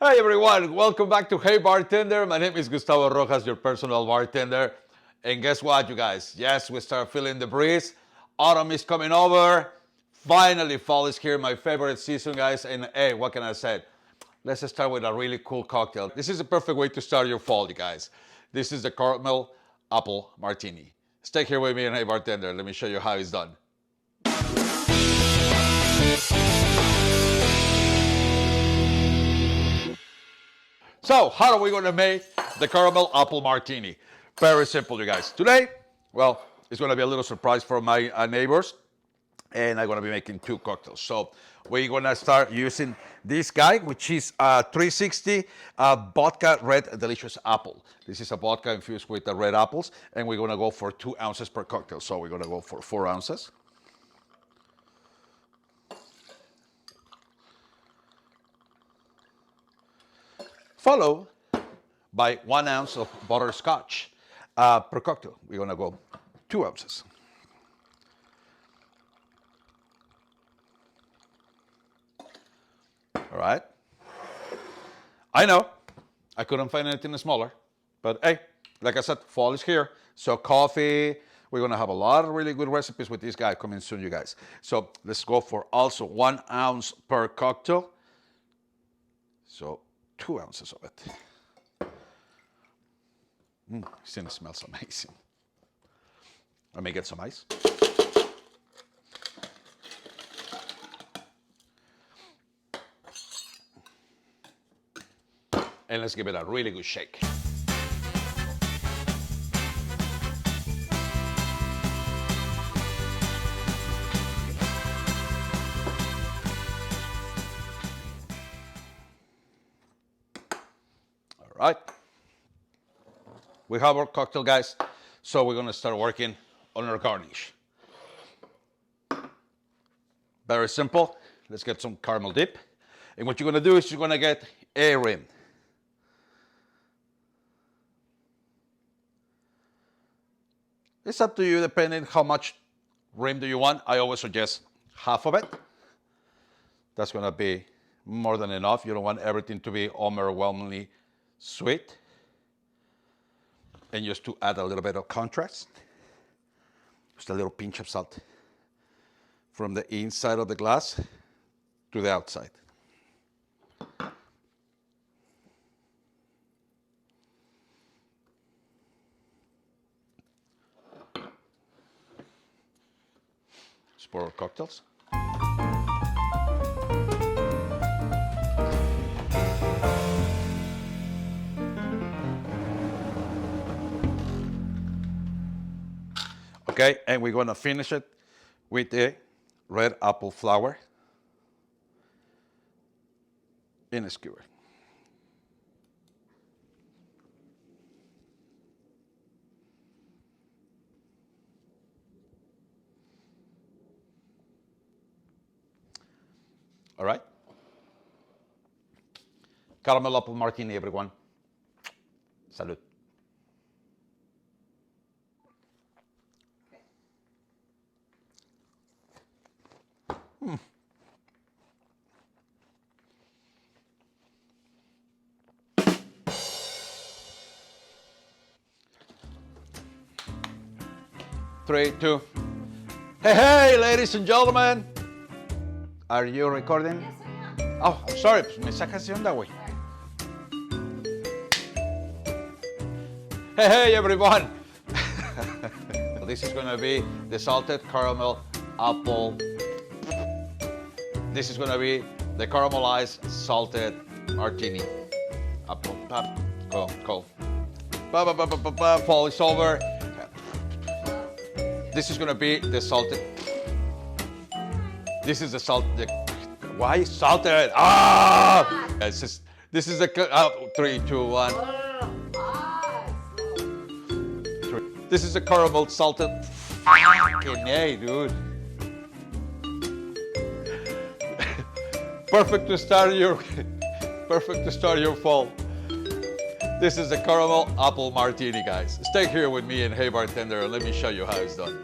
Hi everyone, welcome back to Hey Bartender. My name is Gustavo Rojas, your personal bartender. And guess what, you guys? Yes, we start feeling the breeze. Autumn is coming over. Finally, fall is here, my favorite season, guys. And hey, what can I say? Let's start with a really cool cocktail. This is a perfect way to start your fall, you guys. This is the Carmel Apple Martini. Stay here with me and Hey Bartender. Let me show you how it's done. So, how are we going to make the Carmel Apple Martini? Very simple, you guys. Today, well, it's going to be a little surprise for my neighbors, and I'm going to be making two cocktails. So, we're going to start using this guy, which is 360 vodka red delicious apple. This is a vodka infused with the red apples, and we're going to go for 2 ounces per cocktail. So, we're going to go for 4 ounces. Followed by 1 ounce of butterscotch per cocktail. We're gonna go 2 ounces. All right. I know, I couldn't find anything smaller, but hey, like I said, fall is here. So coffee, we're gonna have a lot of really good recipes with this guy coming soon, you guys. So let's go for also 1 ounce per cocktail. So 2 ounces of it. It smells amazing. Let me get some ice. And let's give it a really good shake. All right, we have our cocktail, guys, so we're gonna start working on our garnish. Very simple. Let's get some caramel dip, and what you're gonna do is you're gonna get a rim. It's up to you, depending how much rim do you want. I always suggest half of it. That's gonna be more than enough. You don't want everything to be overwhelmingly sweet, and just to add a little bit of contrast, just a little pinch of salt from the inside of the glass to the outside. Let's pour our cocktails. Okay, and we're gonna finish it with the red apple flower in a skewer. All right. Carmel Apple Martini, everyone. Salud. Three, two. Hey, ladies and gentlemen. Are you recording? Yes, I am. Oh, I'm sorry. Me sacas de onda, güey. Hey, everyone. This is going to be the salted caramel apple. This is going to be the caramelized salted martini. Apple, pop, cool. Fall is over. This is going to be the salted. This is the salted. Why salted? Ah! This is the 3, 2, 1. This is the caramel salted. Fucking hey, dude. Perfect to start your fall. This is the Carmel Apple Martini, guys. Stay here with me and Hey Bartender and let me show you how it's done.